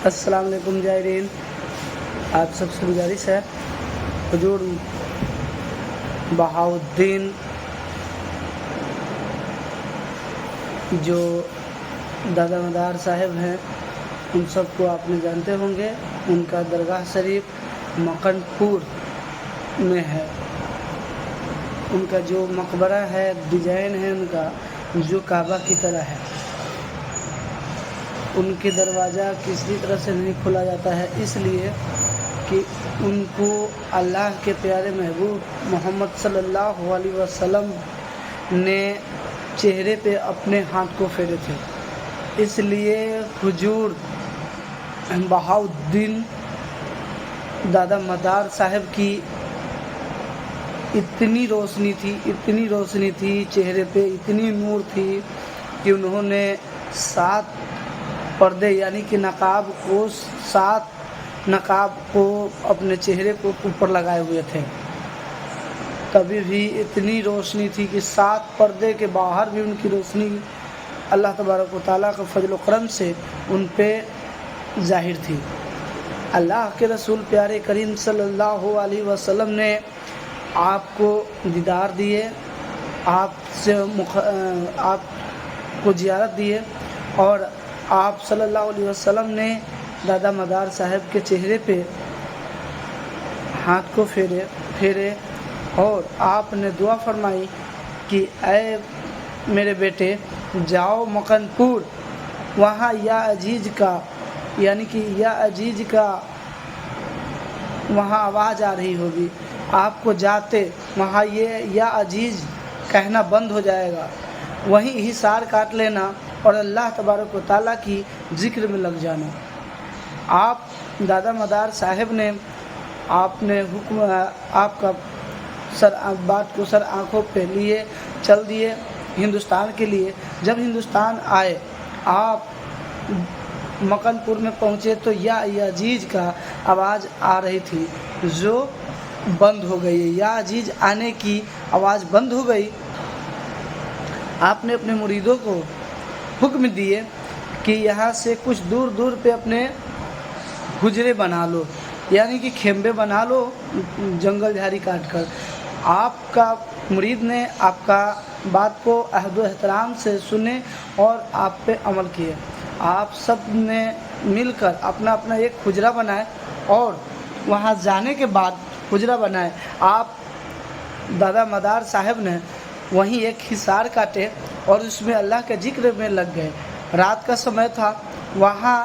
السلام علیکم زائرین، آپ سب سے گزارش ہے حضور بہاؤالدین جو دادا مدار صاحب ہیں ان سب کو آپ نے جانتے ہوں گے۔ ان کا درگاہ شریف مکن پور میں ہے۔ ان کا جو مقبرہ ہے، ڈیزائن ہے ان کا جو کعبہ کی طرح ہے۔ ان کے دروازہ کسی طرح سے نہیں کھولا جاتا ہے، اس لیے کہ ان کو اللہ کے پیارے محبوب محمد صلی اللہ علیہ وسلم نے چہرے پہ اپنے ہاتھ کو پھیرے تھے، اس لیے حضور بہاؤالدین دادا مدار صاحب کی اتنی روشنی تھی چہرے پہ، اتنی نور تھی کہ انہوں نے 7 پردے یعنی کہ سات نقاب کو اپنے چہرے کو اوپر لگائے ہوئے تھے۔ کبھی بھی اتنی روشنی تھی کہ 7 پردے کے باہر بھی ان کی روشنی اللہ تبارک و تعالیٰ کا فضل و کرم سے ان پہ ظاہر تھی۔ اللہ کے رسول پیارے کریم صلی اللہ علیہ وسلم نے آپ کو دیدار دیے، آپ کو زیارت دیے، اور آپ صلی اللہ علیہ وسلم نے دادا مدار صاحب کے چہرے پہ ہاتھ کو پھیرے اور آپ نے دعا فرمائی کہ اے میرے بیٹے جاؤ مکن پور، وہاں یا عزیز کا وہاں آواز آ رہی ہوگی، آپ کو جاتے وہاں یہ یا عزیز کہنا بند ہو جائے گا، وہیں حصار کاٹ لینا اور اللہ تبارک و تعالیٰ کی ذکر میں لگ جانا۔ آپ دادا مدار صاحب نے آپ کا بات کو سر آنکھوں پہ لیے چل دیے ہندوستان کے لیے۔ جب ہندوستان آئے، آپ مکن پور میں پہنچے تو یا عزیز کا آواز آ رہی تھی جو بند ہو گئی، یا عزیز آنے کی آواز بند ہو گئی۔ آپ نے اپنے مریدوں کو حکم دیے کہ یہاں سے کچھ دور پہ اپنے حجرے بنا لو، یعنی کہ خیمے بنا لو جنگل جھاڑی کاٹ کر۔ آپ کا مرید نے آپ کا بات کو عہد و احترام سے سنے اور آپ پہ عمل کیے۔ آپ سب نے مل کر اپنا ایک حجرہ بنائے اور وہاں جانے کے بعد حجرہ بنائے، آپ دادا مدار صاحب نے وہیں ایک حصار کاٹے اور اس میں اللہ کے ذکر میں لگ گئے۔ رات کا سمے تھا، وہاں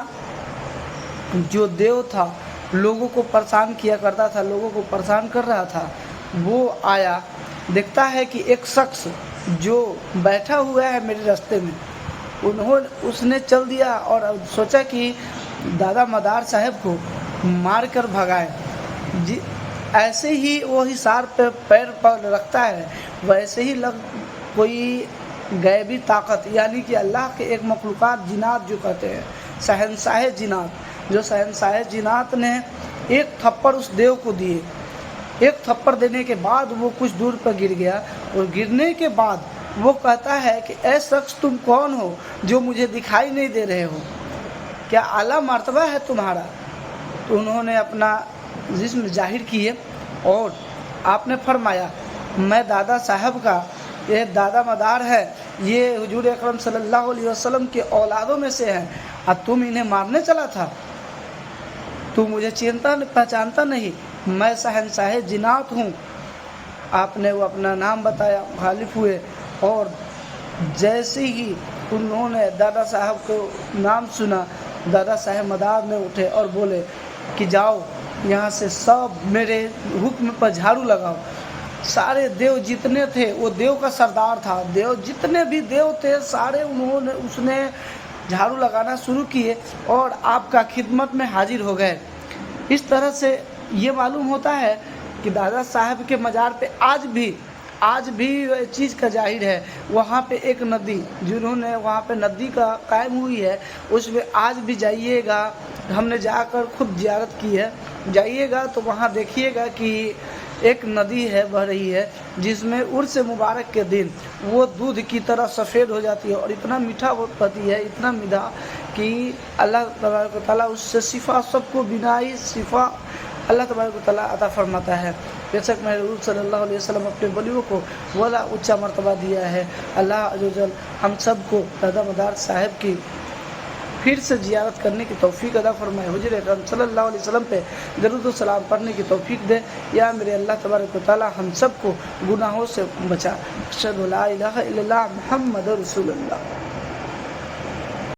جو دیو تھا لوگوں کو پریشان کیا کرتا تھا، لوگوں کو پریشان کر رہا تھا، وہ آیا، دیکھتا ہے کہ ایک شخص جو بیٹھا ہوا ہے میرے راستے میں، اس نے چل دیا اور سوچا کہ دادا مدار صاحب کو مار کر بھگائے۔ ایسے ہی وہ حصار پہ پیر پر رکھتا ہے، ویسے ہی کوئی غیبی طاقت یعنی کہ اللہ کے ایک مخلوقات جنات جو کہتے ہیں شہنشاہ جنات، جو شہنشاہ جنات نے ایک تھپڑ اس دیو کو دیے۔ ایک تھپڑ دینے کے بعد وہ کچھ دور پر گر گیا، اور گرنے کے بعد وہ کہتا ہے کہ اے شخص تم کون ہو جو مجھے دکھائی نہیں دے رہے ہو، کیا اعلیٰ مرتبہ ہے تمہارا؟ تو انہوں نے اپنا جسم ظاہر کیے اور آپ نے فرمایا میں دادا صاحب کا، یہ دادا مدار ہے، یہ حضور اکرم صلی اللہ علیہ وسلم کے اولادوں میں سے ہیں، اور تم انہیں مارنے چلا تھا؟ تو مجھے پہچانتا نہیں، میں شہنشاہ جنات ہوں۔ آپ نے وہ اپنا نام بتایا، مخالف ہوئے، اور جیسے ہی انہوں نے دادا صاحب کو نام سنا، دادا صاحب مدار نے اٹھے اور بولے کہ جاؤ یہاں سے سب میرے حکم پر جھاڑو لگاؤ۔ سارے دیو جتنے تھے، وہ دیو کا سردار تھا، جتنے بھی دیو تھے سارے اس نے جھاڑو لگانا شروع کیے اور آپ کا خدمت میں حاضر ہو گئے۔ اس طرح سے یہ معلوم ہوتا ہے کہ دادا صاحب کے مزار پہ آج بھی چیز کا ظاہر ہے۔ وہاں پہ ایک ندی، جنہوں نے وہاں پہ ندی کا قائم ہوئی ہے، اس میں آج بھی جائیے گا، ہم نے جا کر خود زیارت کی ہے، جائیے گا تو وہاں دیکھیے گا کہ ایک ندی ہے بہہ رہی ہے، جس میں عرس مبارک کے دن وہ دودھ کی طرح سفید ہو جاتی ہے اور اتنا میٹھا پتی ہے، اتنا میٹھا کہ اللہ تبارک و تعالیٰ اس سے صفا سب کو بنائی صفا اللہ تبارک و تعالیٰ عطا فرماتا ہے. بے شک میرے رسول صلی اللہ علیہ وسلم اپنے ولیوں کو بڑا اونچا مرتبہ دیا ہے. اللہ عز و جل ہم سب کو دادا مدار صاحب کی پھر سے زیارت کرنے کی توفیق عطا فرمائے. حضور اکرم صلی اللہ علیہ وسلم پہ درود و سلام پڑھنے کی توفیق دے. یا میرے اللہ تبارک و تعالیٰ ہم سب کو گناہوں سے بچا. اشہد لا الہ الا اللہ محمد رسول اللہ.